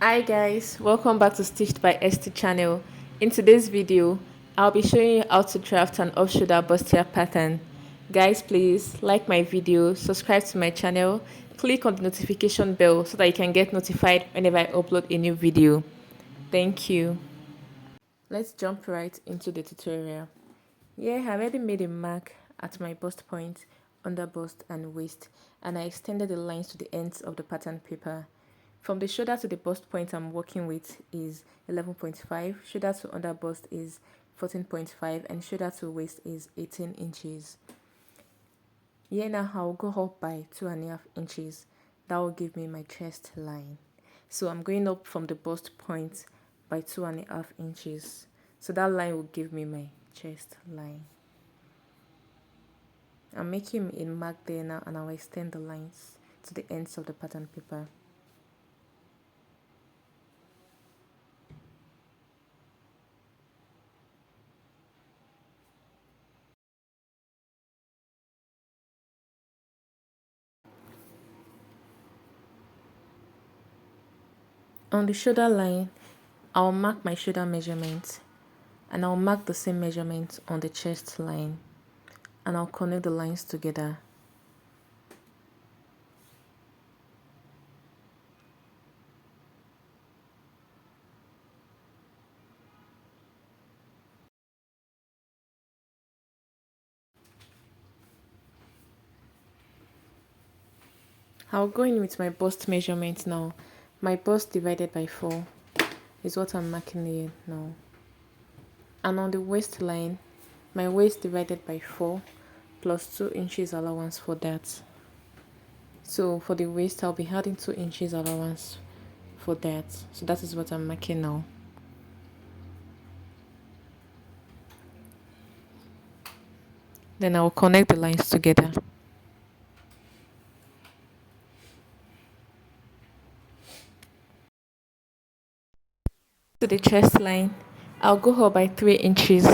Hi guys, welcome back to Stitched by ST channel. In today's video, I'll be showing you how to craft an off-shoulder bustier pattern. Guys, please like my video, subscribe to my channel, click on the notification bell so that you can get notified whenever I upload a new video. Thank you. Let's jump right into the tutorial. Yeah, I already made a mark at my bust point, under bust and waist, and I extended the lines to the ends of the pattern paper. From the shoulder to the bust point I'm working with is 11.5, shoulder to under bust is 14.5, and shoulder to waist is 18 inches. Here now I'll go up by 2.5 inches. That will give me my chest line. So I'm going up from the bust point by 2.5 inches. So that line will give me my chest line. I'm making a mark there now and I'll extend the lines to the ends of the pattern paper. On the shoulder line, I'll mark my shoulder measurement and I'll mark the same measurement on the chest line and I'll connect the lines together. I'll go in with my bust measurement now. My bust divided by 4 is what I'm marking here now. And on the waistline, my waist divided by 4 plus 2 inches allowance for that. So for the waist, I'll be adding 2 inches allowance for that. So that is what I'm marking now. Then I'll connect the lines together. To the chest line, I'll go up by 3 inches.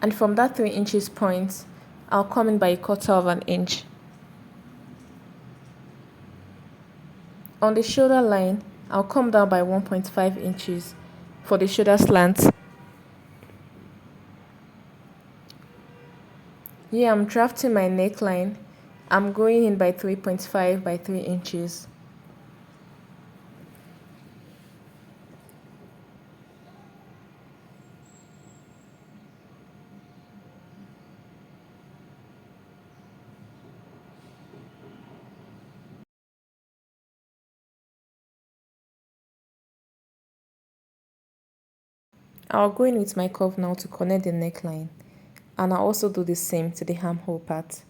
And from that 3 inches point, I'll come in by 1/4 of an inch. On the shoulder line, I'll come down by 1.5 inches for the shoulder slant. Here I'm drafting my neckline. I'm going in by 3.5 by 3 inches. I'll go in with my curve now to connect the neckline, and I'll also do the same to the armhole part.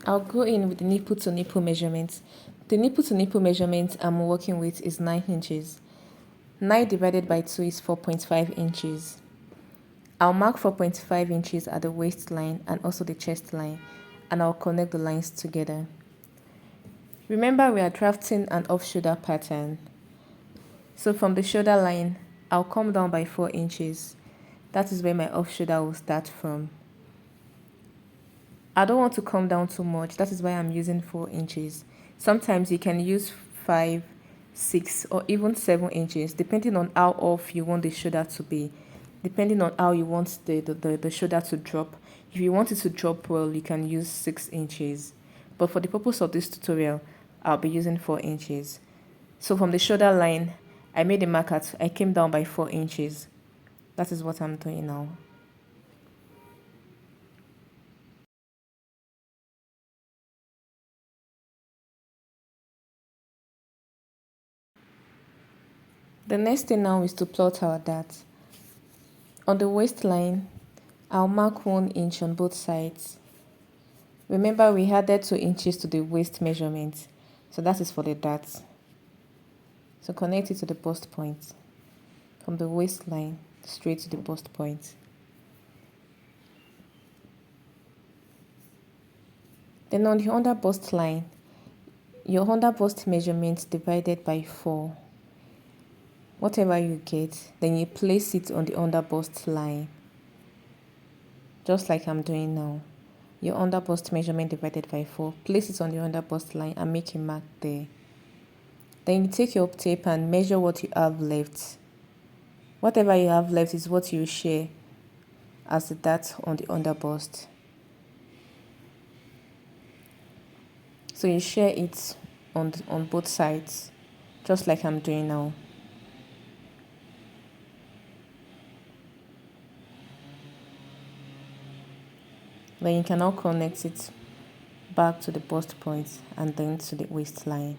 I'll go in with the nipple to nipple measurement. The nipple to nipple measurement I'm working with is 9 inches. 9 divided by 2 is 4.5 inches. I'll mark 4.5 inches at the waistline and also the chest line, and I'll connect the lines together. Remember, we are drafting an off-shoulder pattern. So from the shoulder line, I'll come down by 4 inches. That is where my off-shoulder will start from. I don't want to come down too much. That is why I'm using 4 inches. Sometimes you can use 5, 6, or even 7 inches, depending on how off you want the shoulder to be, depending on how you want the shoulder to drop. If you want it to drop well, you can use 6 inches. But for the purpose of this tutorial, I'll be using 4 inches. So from the shoulder line, I made a mark at, I came down by 4 inches. That is what I'm doing now. The next thing now is to plot our dart. On the waistline, I'll mark 1 inch on both sides. Remember, we added 2 inches to the waist measurement, so that is for the dart. So connect it to the bust point. From the waistline straight to the bust point. Then on the under bust line, your under bust measurement divided by 4. Whatever you get, then you place it on the under bust line, just like I'm doing now. Your under bust measurement divided by 4, place it on the under bust line and make a mark there. Then you take your tape and measure what you have left. Whatever you have left is what you share as the dart on the under bust. So you share it on both sides, just like I'm doing now. Then you can now connect it back to the bust point and then to the waistline.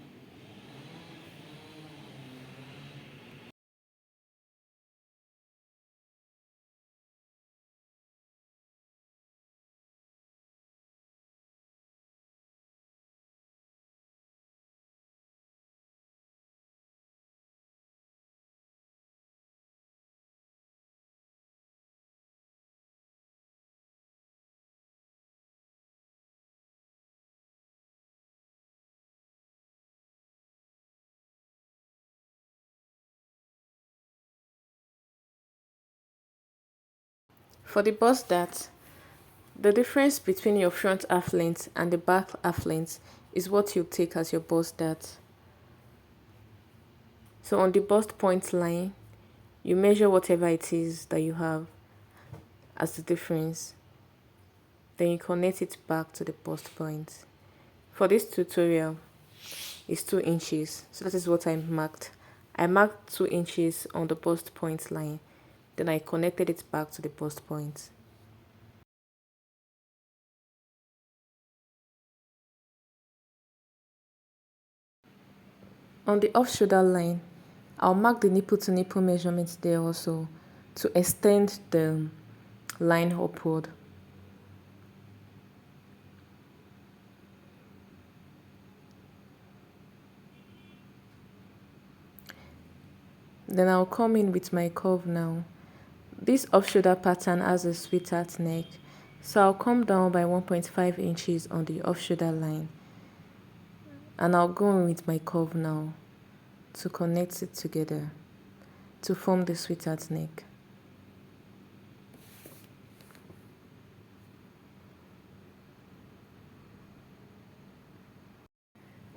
For the bust dart, the difference between your front half length and the back half length is what you take as your bust dart. So on the bust point line, you measure whatever it is that you have as the difference. Then you connect it back to the bust point. For this tutorial, it's 2 inches. So that is what I marked. I marked 2 inches on the bust point line. Then I connected it back to the bust point. On the off shoulder line, I'll mark the nipple to nipple measurements there also to extend the line upward. Then I'll come in with my curve now. This off shoulder pattern has a sweetheart neck, so I'll come down by 1.5 inches on the off shoulder line, and I'll go in with my curve now to connect it together to form the sweetheart neck.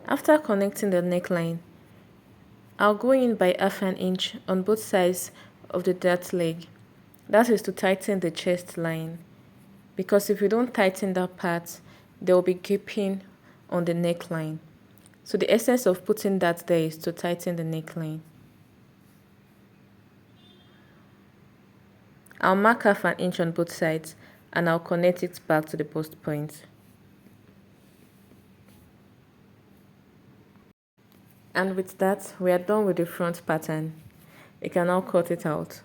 After connecting the neckline, I'll go in by half an inch on both sides of the dart leg. That is to tighten the chest line, because if you don't tighten that part, there will be gaping on the neckline. So the essence of putting that there is to tighten the neckline. I'll mark half an inch on both sides and I'll connect it back to the bust point. And with that, we are done with the front pattern. You can now cut it out.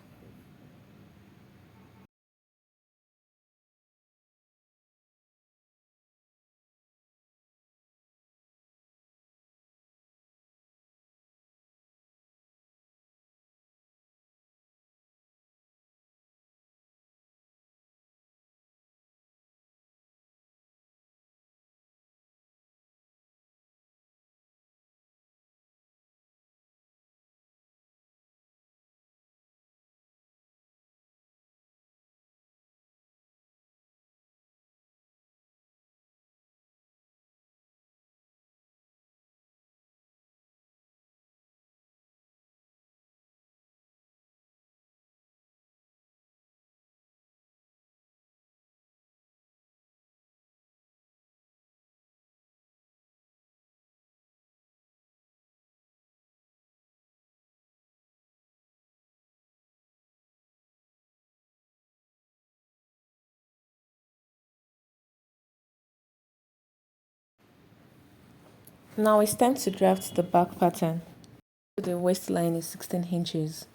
Now it's time to draft the back pattern. The waistline is 16 inches.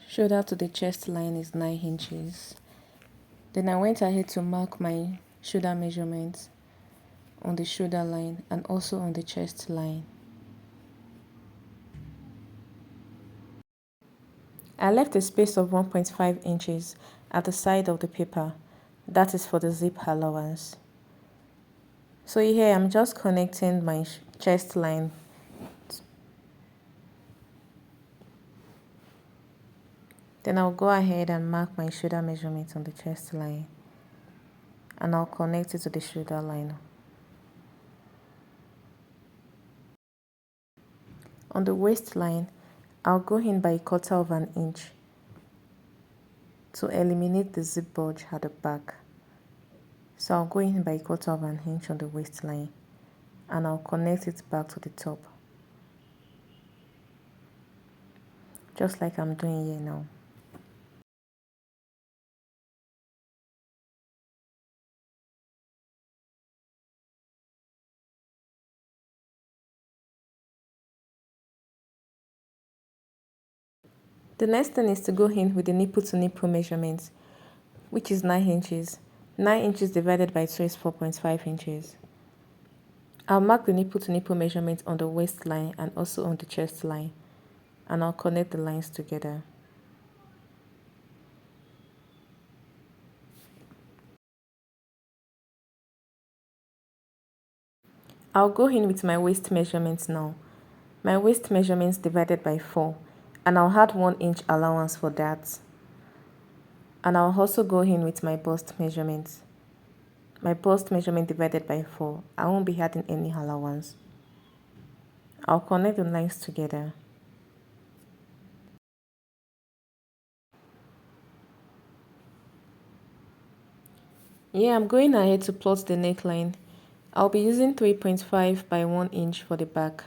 Shoulder to the chest line is 9 inches. Then I went ahead to mark my shoulder measurements on the shoulder line and also on the chest line. I left a space of 1.5 inches at the side of the paper. That is for the zip allowance. So here I'm just connecting my chest line. Then I'll go ahead and mark my shoulder measurement on the chest line, and I'll connect it to the shoulder line. On the waistline, I'll go in by 1/4 of an inch to eliminate the zip bulge at the back. So I'll go in by 1/4 of an inch on the waistline, and I'll connect it back to the top, just like I'm doing here now. The next thing is to go in with the nipple to nipple measurement, which is 9 inches. 9 inches divided by 2 is 4.5 inches. I'll mark the nipple to nipple measurement on the waistline and also on the chest line, and I'll connect the lines together. I'll go in with my waist measurements now. My waist measurements divided by 4, and I'll add 1 inch allowance for that. And I'll also go in with my bust measurements. My bust measurement divided by 4. I won't be adding any allowance. I'll connect the lines together. Yeah, I'm going ahead to plot the neckline. I'll be using 3.5 by 1 inch for the back.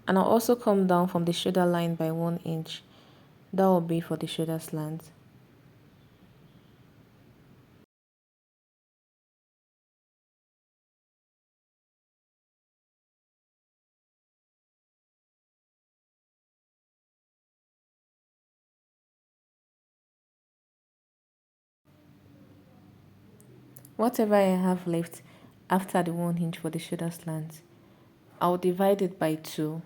And I'll also come down from the shoulder line by 1 inch. That will be for the shoulder slant. Whatever I have left after the 1 inch for the shoulder slant, I'll divide it by 2.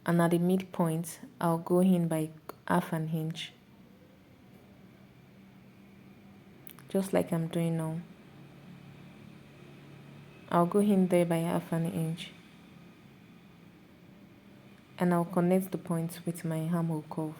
And at the midpoint, I'll go in by half an inch. Just like I'm doing now. I'll go in there by half an inch. And I'll connect the points with my armhole curve.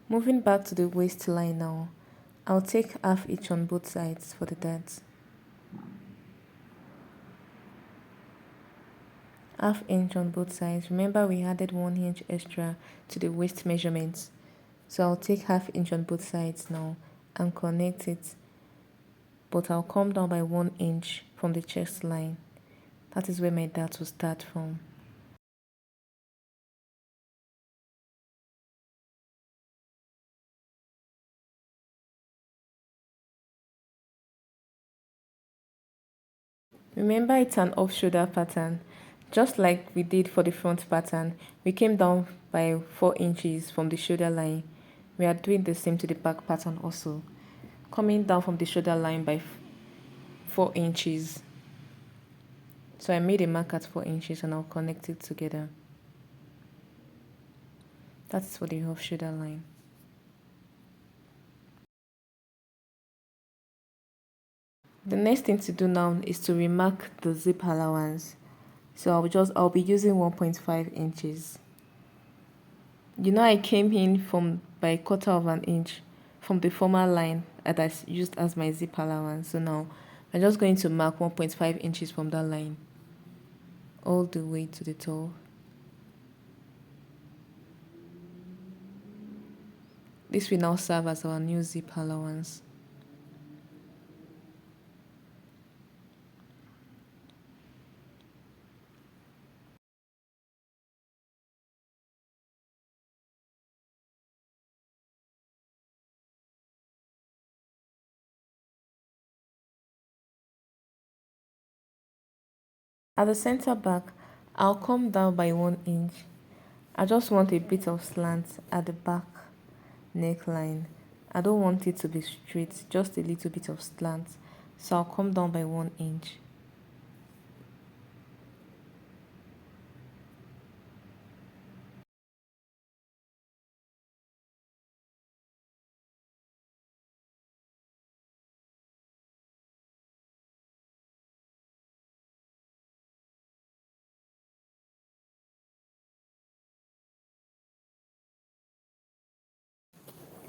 Moving back to the waistline now, I'll take half each on both sides for the darts. Half inch on both sides. Remember we added 1 inch extra to the waist measurements. So I'll take half inch on both sides now and connect it. But I'll come down by 1 inch from the chest line. That is where my dart will start from. Remember it's an off shoulder pattern. Just like we did for the front pattern, we came down by 4 inches from the shoulder line. We are doing the same to the back pattern also. Coming down from the shoulder line by 4 inches. So I made a mark at 4 inches and I'll connect it together. That's for the off shoulder line. The next thing to do now is to remark the zip allowance. So I'll be using 1.5 inches. You know I came in from by 1/4 of an inch from the former line that I used as my zip allowance. So now I'm just going to mark 1.5 inches from that line all the way to the toe. This will now serve as our new zip allowance. At the center back, I'll come down by 1 inch. I just want a bit of slant at the back neckline. I don't want it to be straight, just a little bit of slant. So I'll come down by 1 inch.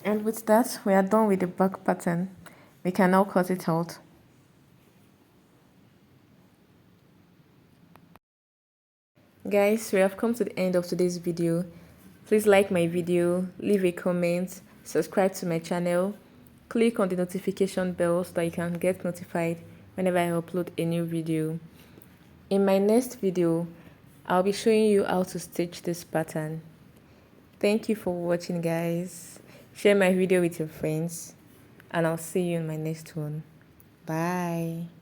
And with that, we are done with the back pattern. We can now cut it out. Guys, we have come to the end of today's video. Please like my video, leave a comment, subscribe to my channel, click on the notification bell so that you can get notified whenever I upload a new video. In my next video, I'll be showing you how to stitch this pattern. Thank you for watching, guys. Share my video with your friends, and I'll see you in my next one. Bye.